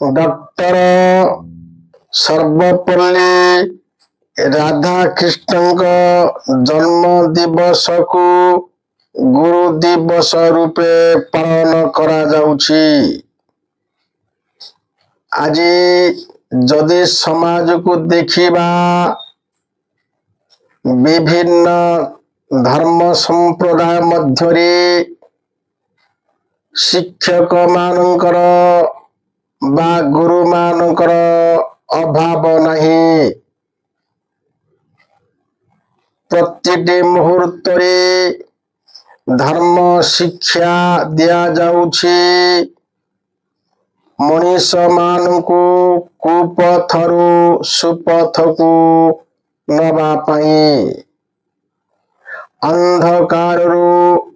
Doctor Sarvepalli Radhakrishna जन्म दिवस को गुरु दिवस रूपे पालन करा जाउछि। आज जदि समाज को देखिबा विभिन्न धर्म संप्रदाय मध्यरे शिक्षक मानकर बा गुरु मानकर अभाव नहीं। प्रतिटी मुहूर्त रे धर्म शिक्षा दिया जाउछि। मनीष मानकु कुपथरु सुपथकु नबा पाई, अंधकारु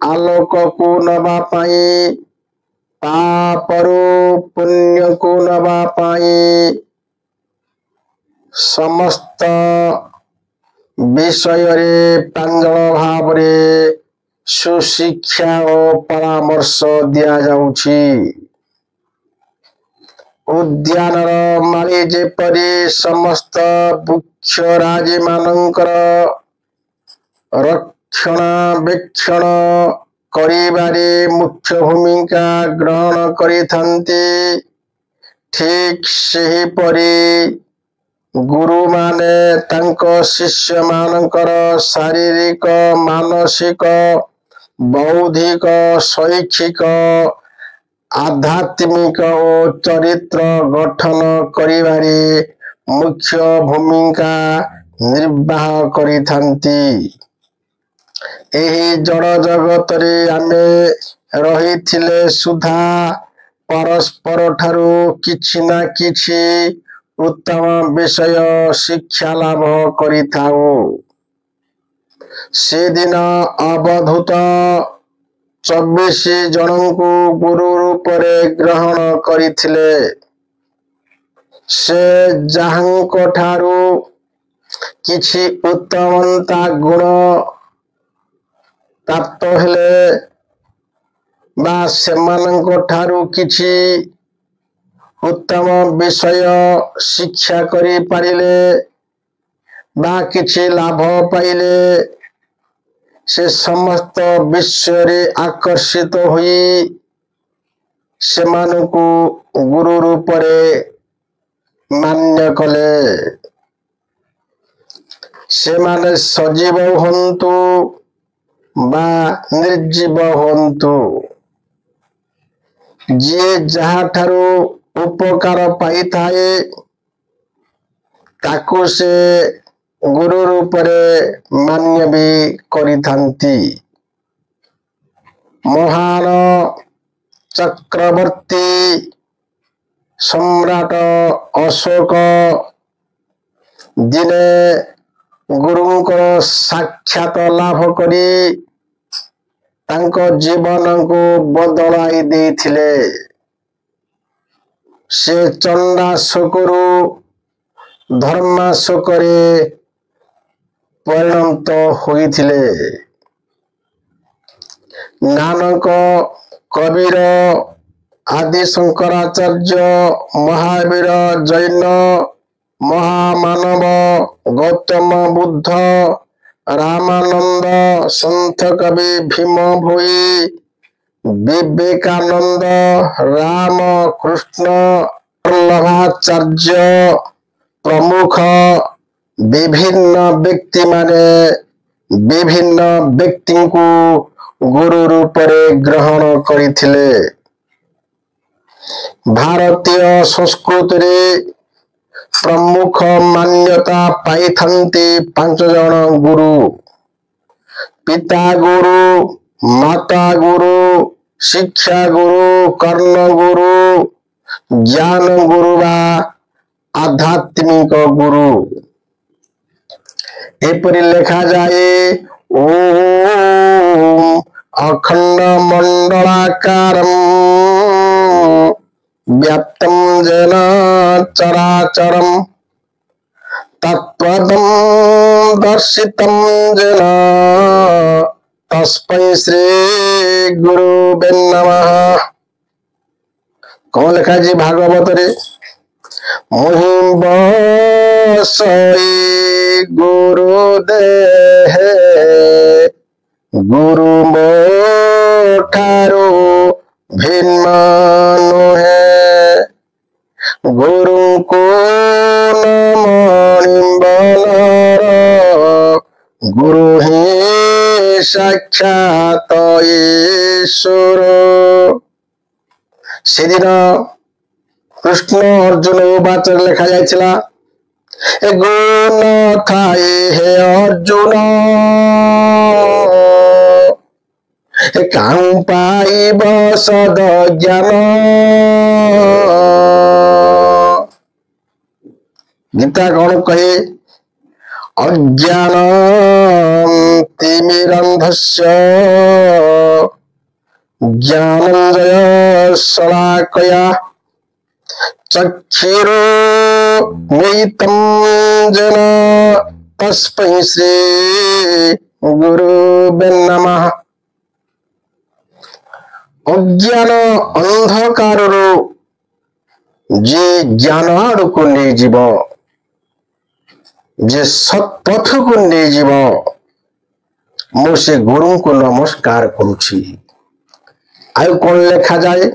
आलोककु नबा पाई, पापरु पुण्यकु नबा पाई, समस्त विषय रे प्रांजल भाव रे सुशिक्षा और परामर्श दिया जाउछि। उद्यान माली जेपरी समस्त वृक्ष राजी मानकर रक्षणाबेक्षण करिबारे मुख्य भूमिका ग्रहण करिथांती, ठीक सही परी गुरु माने तांको शिष्य मानकर शारीरिक मानसिक बौद्धिक शैक्षिक आध्यात्मिक और चरित्र गठन करिबारे मुख्य भूमिका निर्वाह करिथांती। एही जड़ जगत रे आमे रहिथिले सुधा परस्पर ठारू किछि ना किछि उत्तम विषय शिक्षा लाभ करिथाऊ। से दिन अवधूत 24 जनଙ୍କୁ गुरु रूप रे ग्रहण करिथिले। से जाहांको ठारू किछि उत्तमता गुण प्राप्त हेले बा सेमानंको ठारू किछि उत्तम विषय शिक्षा करी पारिले बा किछि लाभ पाइले, से समस्त विश्व रे आकर्षित हुई सेमानंको गुरु रूप रे मान्य कले। सेमाने सजीव हंतु बा निर्जीव हंतु, जे जहा ठारू उपकार पाई थाए ताकु से गुरु रूप रे मान्य भी करिथांती। महान चक्रवर्ती सम्राट अशोक दिने गुरुंकर साक्षात लाभ करी तांको जीवन को बदलाई देथिले। से चंडाशोकरु धर्माशोकरे परिणत होइथिले। नानक कबीर आदि शंकराचार्य महावीर जैन महामानव गौतम बुद्ध रामानंद संत कवि भीम भोई विवेकानंद राम कृष्ण वल्लभाचार्य प्रमुख विभिन्न व्यक्ति माने विभिन्न व्यक्ति को गुरु रूप रे ग्रहण करिथिले। भारतीय संस्कृति रे प्रमुख मान्यता पाई थांती 5 जन गुरु। पिता गुरु, माता गुरु, शिक्षा गुरु, कर्ण गुरु, ज्ञान गुरु बा आध्यात्मिक गुरु। एपरि लेखा जाए ओम अखंड मंडलाकारं व्याप्तं येन चराचरं तत्त्वदं दर्शितं येन तस्मै श्री गुरुवे नमः। कौन लिखा जी भागवत रे मोहिबसई गुरु देह गुरु मो ठारो भिन्न नुहे गुरु को मणिबलर गुरु ही साक्षात ईश्वर से दिन कृष्ण अर्जुन बाचर लेखा जाइछिला ए गुण थाए हे अर्जुन ए काहु पाइब सद ज्ञान गीता कौन कहे अज्ञान तिमिरन्धस्य ज्ञानञ्जय शलाकया चक्षुरो नितं जन तस्मै श्री गुरुवे नमः अज्ञान अंधकार जे ज्ञान आड़ को नहीं जीव जे सत्पथ को नहीं जीव मु से गुरु को नमस्कार करुछि आयु कौन लेखा जाए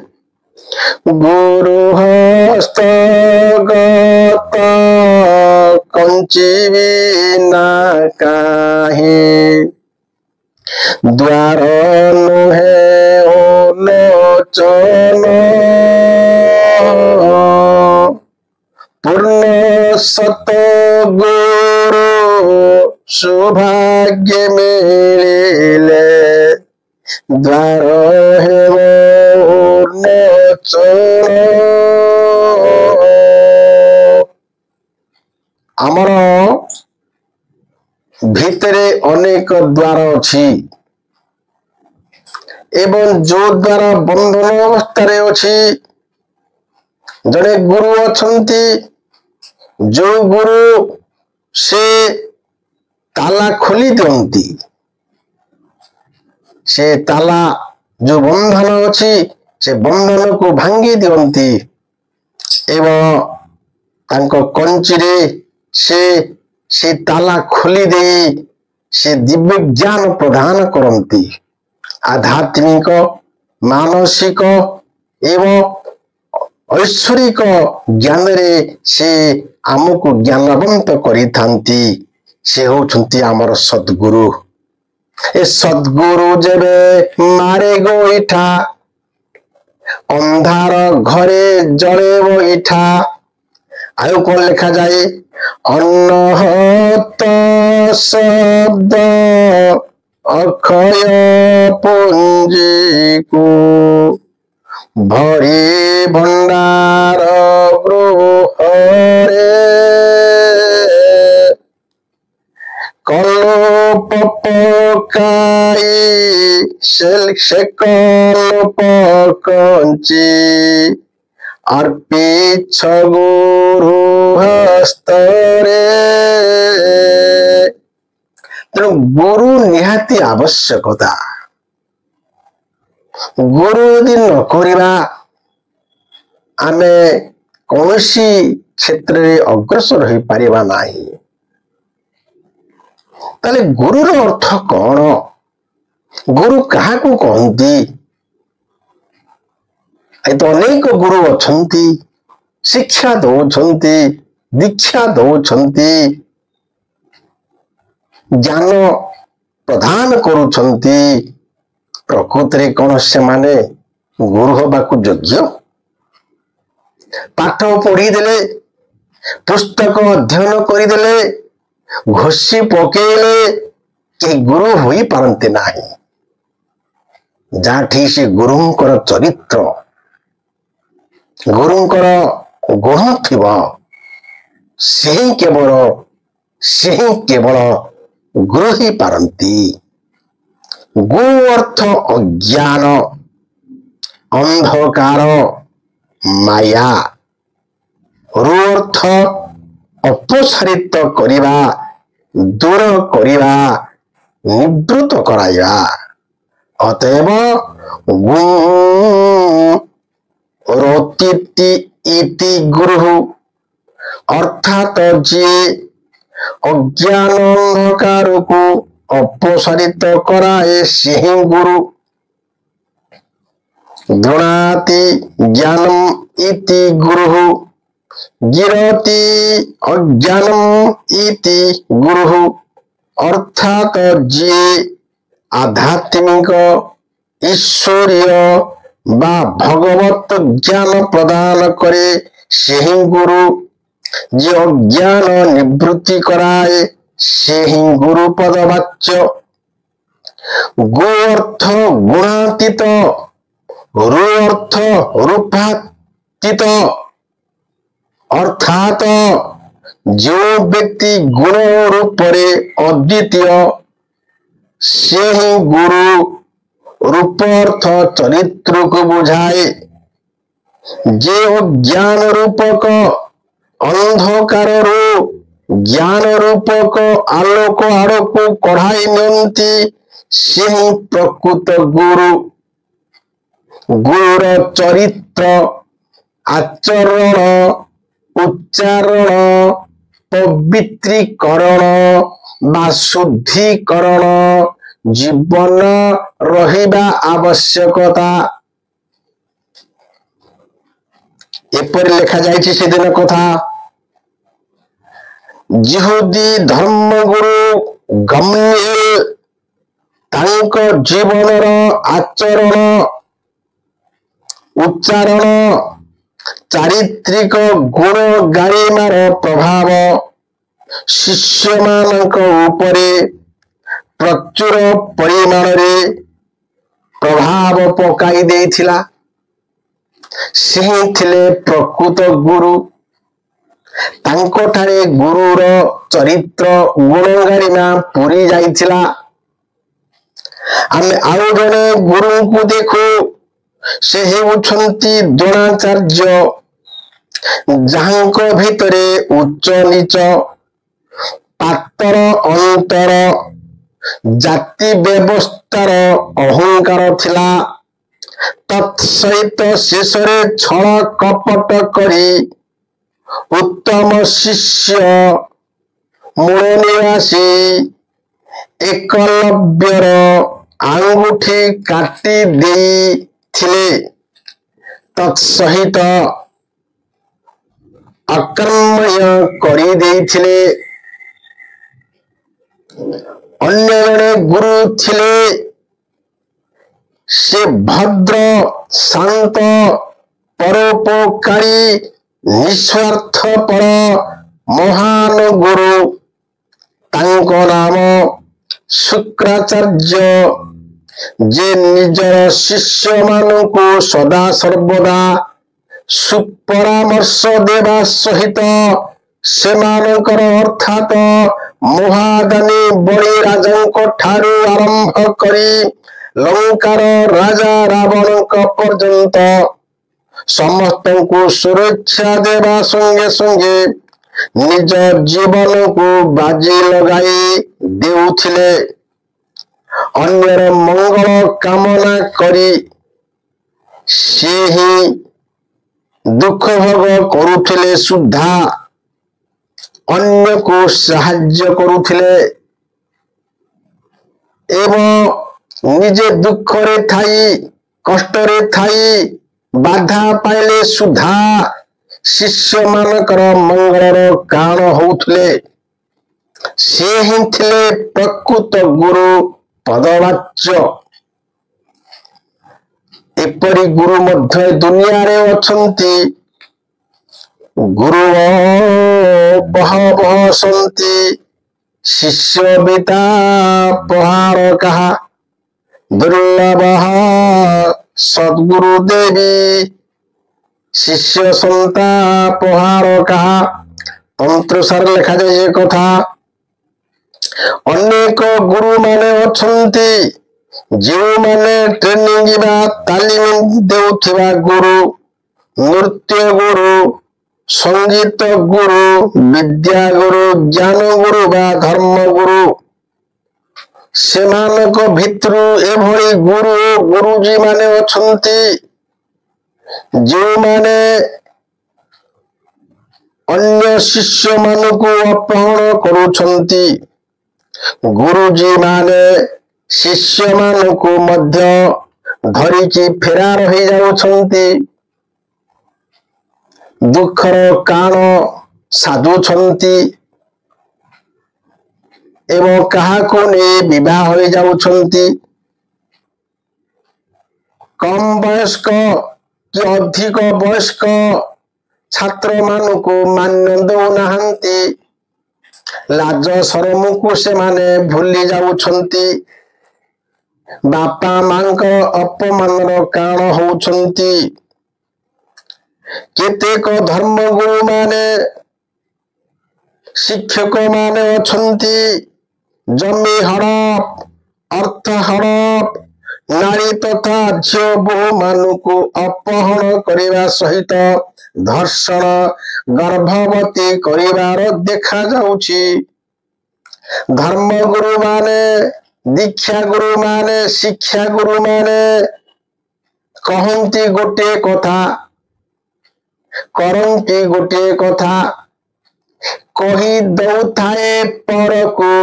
गुरु हस्तगत कंची बिना काहे द्वार नुहे लोचन पूर्ण सत गुरु सौभाग्य मिले द्वार हे आमर भितरे अनेक द्वार अछि एवं जो द्वार बंधन अवस्था अछि जड़े गुरु अछंती जो गुरु से ताला खोली दियंती से ताला जो बंधन अछि से बंधन को भांगी दियंती एवं तांको कंचिरे से ताला खोली दे से दिव्य ज्ञान प्रदान करती आध्यात्मिक मानसिक एवं ऐश्वरिक ज्ञान रे से आमको ज्ञानवंत करी थांती से होचंती आमर सद्गुरु ए सद्गुरु जेबे मारे गोइठा अंधार घरे जड़ेब इठा आयु कौन लिखा जाए अनहत शब्द अक्षय पुंजी को भरी भंडार गृहरे कल्प पकाई से कल्प कंची अर्पिछ गुरु हस्तरे तेणु गुरु निहाती आवश्यकता गुरु यदि न करिबा आमे कौनसी क्षेत्र में अग्रसर हो पारिबा नाही ताले गुरुर अर्थ कौन गुरु कहा को कहती तो अनेक गुरु अछंती शिक्षा दौरान दीक्षा दौरान ज्ञान प्रदान करुछंती प्रकृति रे कौन से माने गुरु हवा को योग्य पाठ पढ़ी देले पुस्तक अध्ययन करदेले घोषी पकेले कि गुरु होई पारंते नाही जाठी से गुरुंकर चरित्र गुरुंकर गुण थिब से केवल गुरु ही पारंती गु अर्थ अज्ञान अंधकार माया रु अर्थ अपसारित करिबा दूर करिबा निवृत्त कराइबा अतएव रोतीति इति गुरु अर्थात जिए अज्ञान अंधकार को अपसारित कराए से ही गुरु। गृणाति ज्ञानम इति गुरु गिरति अज्ञानम इति गुरु अर्थात जे आध्यात्मिक ईश्वरीय बा भगवत ज्ञान प्रदान करे से ही गुरु। जे अज्ञान निवृत्ति कराए से ही गुरु पदवाच्य। गो अर्थ गुणातीत रु अर्थ रूपातीत अर्थात जो व्यक्ति गुण रूपरे अद्वितीय से ही गुरु रूप अर्थ चरित्र को बुझाए। जे ज्ञान रूपक अंधकार ज्ञान रूपक आलोक आड़क कढ़ाई नियंती से ही प्रकृत गुरु। गुरुर चरित्र आचरण उच्चारण पवित्रीकरण बा शुद्धिकरण जीवन रहिबा आवश्यकता। एपरि लेखा जाइछि सेदिन कथा। जिहुदी धर्मगुरु गम्लिएल तांको जीवनर आचरण उच्चारण चारित्रिक गुण गारिमार प्रभाव शिष्य मानक उपरे प्रचुर परिमाण रे प्रभाव पकाई देथिला। से थिले प्रकृत गुरु। तांको ठारे गुरुर चरित्र गुण गारिमा पूरी जाइथिला। आमे आउ जणे गुरु को देखो से हेउछंती द्रोणाचार्य जहांको भितरे उच्च नीच पातर अंतर जाति व्यवस्थार अहंकार थिला। तत्सहित शेषरे छल कपट करी उत्तम शिष्य मूल निवासी एकलव्यर आंगुठी काटी देई थिले। तत्सहित अकर्मय करी देइथिले। अन्य जणे गुरु थिले से भद्र शांत परोपकारी निस्वार्थपर महान गुरु। तांको नाम शुक्राचार्य जे निजर शिष्य मानकु सदा सर्वदा सुपरामर्श देवा सहित सेमानकर अर्थात महादानी बड़ी राजांको ठारू आरंभ करी लंकार राजा रावण पर्यंत समस्त को सुरक्षा देवा संगे संगे निज जीवन को बाजी लगाई देउथिले। अन्यर मंगल कामना करी से ही दुख भोग करुथिले सुधा अन्य को साहाय्य करुथिले एवं निजे दुख रे थाई कष्ट रे थाई बाधा पाइले सुधा शिष्य मानकर मंगलर कारण होउथिले। से ही थिले प्रकृत गुरु पदवाच्य। एपरि गुरु मध्य दुनिया रे अछंती। गुरु बहवः सन्ति शिष्य बिता पहाड़ कहा दुर्लभ सद्गुरु देवी शिष्य संता पहाड़ कहा। तंत्र सार लिखा जाए कथा। अनेक गुरु माने अछंती जो माने ट्रेनिंग बा तालीम देउथिबा गुरु नृत्य गुरु संगीत गुरु विद्या गुरु ज्ञान गुरु बा धर्म गुरु सेमानक भितरु एभଳି गुरु गुरुजी माने अछंती ଯେଉଁମାନେ ଅନ୍ୟ ଶିଷ୍ୟମାନଙ୍କୁ ଅପହରଣ କରୁଛନ୍ତି, ଗୁରୁଜୀ ମାନେ ଶିଷ୍ୟମାନଙ୍କୁ ମଧ୍ୟ ଧରିକି ଫେରାର ହେଇଯାଉଛନ୍ତି। ଦୁଃଖର କାରଣ ସାଧୁଛନ୍ତି ଏବଂ କାହାକୁ ନେଇ ବିବାହ ହୋଇଯାଉଛନ୍ତି। କମ ବୟସ୍କ କି ଅଧିକ ବୟସ୍କ ଛାତ୍ରମାନଙ୍କୁ ମାନ୍ୟ ଦେଉନାହାନ୍ତି। ଲାଜ ସରମକୁ ସେମାନେ ଭୁଲି ଯାଉଛନ୍ତି। ବାପା ମାଙ୍କର ଅପମାନର କାରଣ ହଉଛନ୍ତି। କେତେକ ଧର୍ମଗୁରୁ ମାନେ ଶିକ୍ଷକ ମାନେ ଅଛନ୍ତି ଜମି ହଡପ, ଅର୍ଥ ହଡପ, ନାରୀ ତଥା ଝିଅ ବୋହୂ ମାନଙ୍କୁ ଅପହରଣ କରିବା ସହିତ ଧର୍ଷଣ, ଗର୍ଭବତୀ କରିବାର ଦେଖାଯାଉଛି। ଧର୍ମଗୁରୁ ମାନେ, ଦୀକ୍ଷା ଗୁରୁ ମାନେ, ଶିକ୍ଷା ଗୁରୁ ମାନେ କହନ୍ତି ଗୋଟିଏ କଥା, କରନ୍ତି ଗୋଟିଏ କଥା। କହି ଦଉଥାଏ ପରକୁ,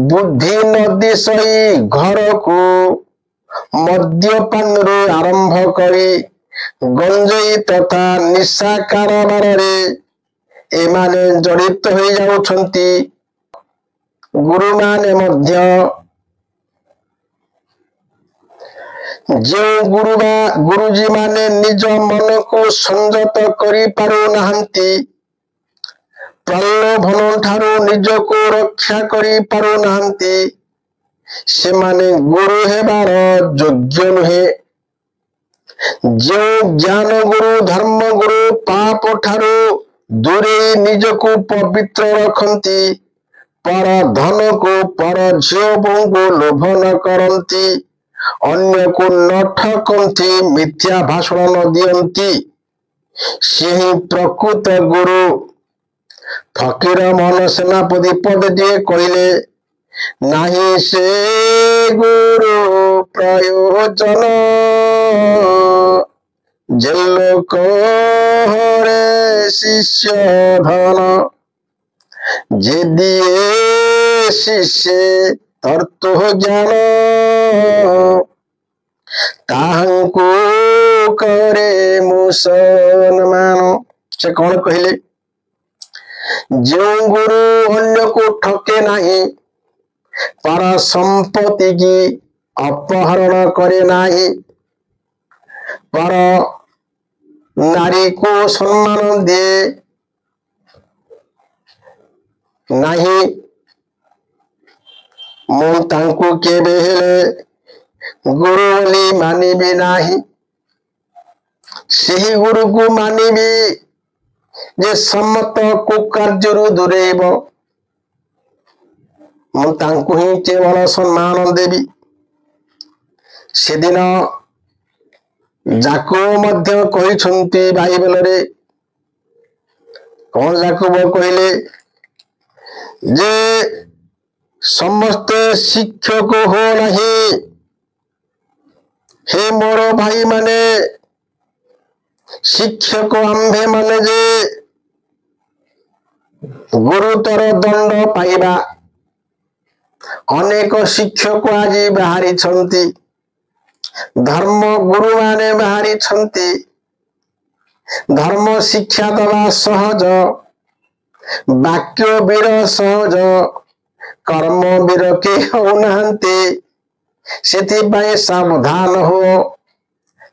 ବୁଦ୍ଧି ନଦୀ ସହି ଘରକୁ। ମଦ୍ୟପାନରୁ ଆରମ୍ଭ କରି ଗଞ୍ଜେଇ ତଥା ନିଶା କାରବାରରେ ଏମାନେ ଜଡ଼ିତ ହୋଇଯାଉଛନ୍ତି। ଗୁରୁମାନେ ମଧ୍ୟ ଯେଉଁ ଗୁରୁଜୀ ମାନେ ନିଜ ମନକୁ ସଂଯତ କରିପାରୁନାହାନ୍ତି, ପ୍ରଲୋଭନ ଠାରୁ ନିଜକୁ ରକ୍ଷା କରିପାରୁନାହାନ୍ତି, ସେମାନେ ଗୁରୁ ହେବାର ଯୋଗ୍ୟ ନୁହେଁ। ଯେଉଁ ଜ୍ଞାନ ଗୁରୁ, ଧର୍ମ ଗୁରୁ ପାପ ଠାରୁ ଦୂରେଇ ନିଜକୁ ପବିତ୍ର ରଖନ୍ତି, ପର ଧନକୁ, ପର ଝିଅ ବୋହୂଙ୍କୁ ଲୋଭ ନ କରନ୍ତି, ଅନ୍ୟକୁ ନ ଠକନ୍ତି, ମିଥ୍ୟା ଭାଷଣ ନ ଦିଅନ୍ତି, ସେ ହିଁ ପ୍ରକୃତ ଗୁରୁ। ଫକୀର ମୋହନ ସେନାପତି ପଦଟିଏ କହିଲେ, ନାହିଁ ସେ ଗୁରୁ ପ୍ରୟୋଜନ, ଯେ ଲୋକରେ ଶିଷ୍ୟ ଧନ। ଯେ ଦିଏ ଶିଷ୍ୟ ତତ୍ତ୍ୱ ଜ୍ଞାନ, ତାହାଙ୍କୁ କରେ ମୁସଲମାନ। ସେ କଣ କହିଲେ? ଯେଉଁ ଗୁରୁ ଅନ୍ୟକୁ ଠକେ ନାହିଁ, ପର ସମ୍ପତ୍ତି କି ଅପହରଣ କରେ ନାହିଁ, ପର ନାରୀକୁ ସମ୍ମାନ ଦିଏ ନାହିଁ, ମୁଁ ତାଙ୍କୁ କେବେ ହେଲେ ଗୁରୁ ବୋଲି ମାନିବି ନାହିଁ। ସେହି ଗୁରୁକୁ ମାନିବି ଯେ ସମସ୍ତ କୁକାର୍ଯ୍ୟରୁ ଦୂରେଇବ। ମୁଁ ତାଙ୍କୁ ହିଁ କେବଳ ସମ୍ମାନ ଦେବି। ସେଦିନ ଯାକୋବ ମଧ୍ୟ କହିଛନ୍ତି ବାଇବେଲରେ, କଣ ଯାକୋବ କହିଲେ? ଯେ ସମସ୍ତେ ଶିକ୍ଷକ ହୋ ନାହିଁ, ହେ ମୋର ଭାଇ ମାନେ, ଶିକ୍ଷକ ଆମ୍ଭେ ମାନେ ଯେ ଗୁରୁତର ଦଣ୍ଡ ପାଇବା। ଅନେକ ଶିକ୍ଷକ ଆଜି ବାହାରିଛନ୍ତି, ଧର୍ମ ଗୁରୁ ମାନେ ବାହାରିଛନ୍ତି। ଧର୍ମ ଶିକ୍ଷା ଦେବା ସହଜ, ବାକ୍ୟ ବୀର ସହଜ, କର୍ମ ବୀର କେହି ହଉନାହାନ୍ତି। ସେଥିପାଇଁ ସାବଧାନ ହୁଅ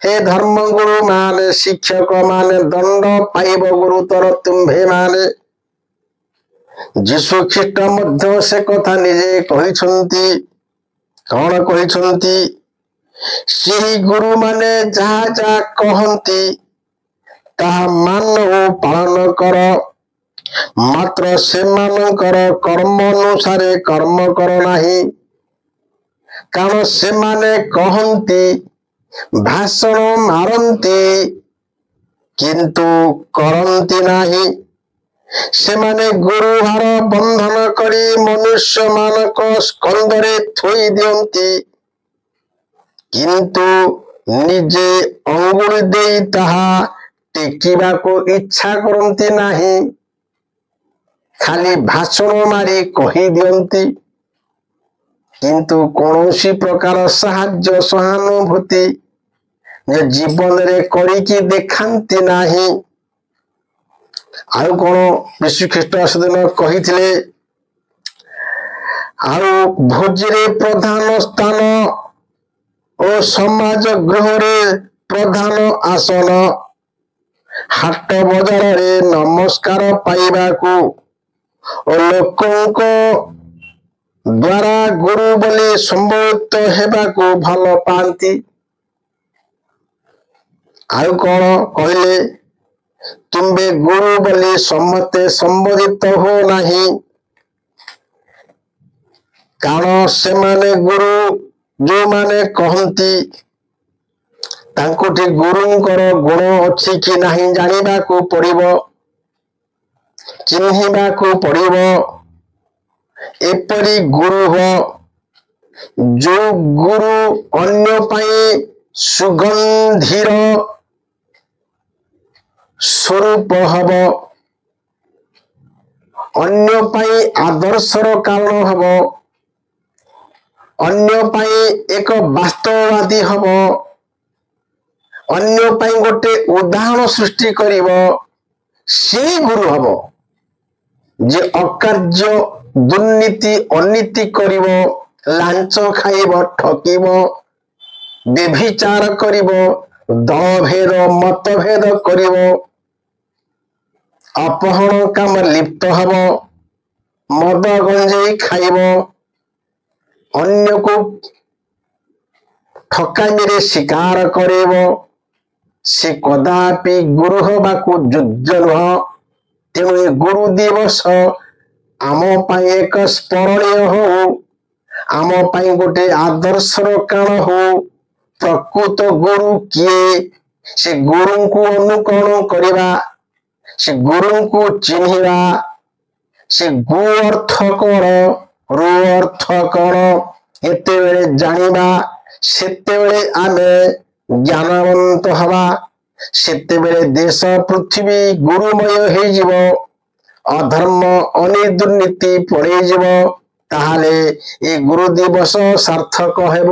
ହେ ଧର୍ମ ଗୁରୁ ମାନେ, ଶିକ୍ଷକ ମାନେ, ଦଣ୍ଡ ପାଇବ ଗୁରୁତର ତୁମ୍ଭେ ମାନେ। ଯୀଶୁ ଖ୍ରୀଷ୍ଟ ମଧ୍ୟ ସେ କଥା ନିଜେ କହିଛନ୍ତି। କଣ କହିଛନ୍ତି? ସେହି ଗୁରୁ ମାନେ ଯାହା ଯାହା କହନ୍ତି ତାହା ମାନ ଓ ପାଳନ କର, ମାତ୍ର ସେମାନଙ୍କର କର୍ମ ଅନୁସାରେ କର୍ମ କର ନାହିଁ। କାରଣ ସେମାନେ କହନ୍ତି, ଭାଷଣ ମାରନ୍ତି, କିନ୍ତୁ କରନ୍ତି ନାହିଁ। ସେମାନେ ଗୁରୁଭାର ବନ୍ଧନ କରି ମନୁଷ୍ୟ ମାନଙ୍କ ସ୍କନ୍ଧରେ ଥୋଇ ଦିଅନ୍ତି, କିନ୍ତୁ ନିଜେ ଅଙ୍ଗୁଳି ଦେଇ ତାହା ଟେକିବାକୁ ଇଚ୍ଛା କରନ୍ତି ନାହିଁ, ଖାଲି ଭାଷଣ ମାରି କହିଦିଅନ୍ତି, କିନ୍ତୁ କୌଣସି ପ୍ରକାର ସାହାଯ୍ୟ ସହାନୁଭୂତି ଜୀବନରେ କରିକି ଦେଖାନ୍ତି ନାହିଁ। ଆଉ କଣ ଯୀଶୁ ଖ୍ରୀଷ୍ଟ ସେଦିନ କହିଥିଲେ, ଆଉ ଭୋଜିରେ ପ୍ରଧାନ ସ୍ଥାନ ଓ ସମାଜ ଗୃହରେ ପ୍ରଧାନ ଆସନ, ହାଟ ବଜାରରେ ନମସ୍କାର ପାଇବାକୁ ଓ ଲୋକଙ୍କ ଦ୍ୱାରା ଗୁରୁ ବୋଲି ସମ୍ବୋଧିତ ହେବାକୁ ଭଲ ପାଆନ୍ତି। ଆଉ କଣ କହିଲେ, ତୁମ୍ଭେ ଗୁରୁ ବୋଲି ସମସ୍ତେ ସମ୍ବୋଧିତ ହୁଅ ନାହିଁ, କାରଣ ସେମାନେ ଗୁରୁ ଯୋଉମାନେ କହନ୍ତି ତାଙ୍କୁଠି ଗୁରୁଙ୍କର ଗୁଣ ଅଛି କି ନାହିଁ ଜାଣିବାକୁ ପଡିବ, ଚିହ୍ନିବାକୁ ପଡିବ। ଏପରି ଗୁରୁ ହୁଅ ଯୋଉ ଗୁରୁ ଅନ୍ୟ ପାଇଁ ସୁଗନ୍ଧୀର ସ୍ୱରୂପ ହବ, ଅନ୍ୟ ପାଇଁ ଆଦର୍ଶର କାରଣ ହବ, ଅନ୍ୟ ପାଇଁ ଏକ ବାସ୍ତବବାଦୀ ହବ, ଅନ୍ୟ ପାଇଁ ଗୋଟେ ଉଦାହରଣ ସୃଷ୍ଟି କରିବ, ସେ ଗୁରୁ ହବ। ଯେ ଅକାର୍ଯ୍ୟ ଦୁର୍ନୀତି ଅନୀତି କରିବ, ଲାଞ୍ଚ ଖାଇବ, ଠକିବ, ବ୍ୟଭିଚାର କରିବ, ଦଳଭେଦ ମତଭେଦ କରିବ, ଅପହରଣ କାମ ଲିପ୍ତ ହବ, ମଦ ଗଞ୍ଜେଇ ଖାଇବ, ଅନ୍ୟକୁ ଠକାମିରେ ଶିକାର କରିବ, ସେ କଦାପି ଗୁରୁ ହେବାକୁ ଯୋଗ୍ୟ ନୁହଁ। ତେଣୁ ଏ ଗୁରୁ ଦିବସ ଆମ ପାଇଁ ଏକ ସ୍ମରଣୀୟ ହଉ, ଆମ ପାଇଁ ଗୋଟେ ଆଦର୍ଶର କାରଣ ହଉ। ପ୍ରକୃତ ଗୁରୁ କିଏ, ସେ ଗୁରୁଙ୍କୁ ଅନୁକରଣ କରିବା, ସେ ଗୁରୁଙ୍କୁ ଚିହ୍ନିବା, ସେ ଗୁ ଅର୍ଥ କଣ, ରୁ ଅର୍ଥ କଣ ଏତେବେଳେ ଜାଣିବା, ସେତେବେଳେ ଆମେ ଜ୍ଞାନବନ୍ତ ହବା, ସେତେବେଳେ ଦେଶ ପୃଥିବୀ ଗୁରୁମୟ ହେଇଯିବ, ଅଧର୍ମ ଅନିଦୁର୍ନୀତି ପଳେଇଯିବ, ତାହେଲେ ଏ ଗୁରୁ ଦିବସ ସାର୍ଥକ ହେବ।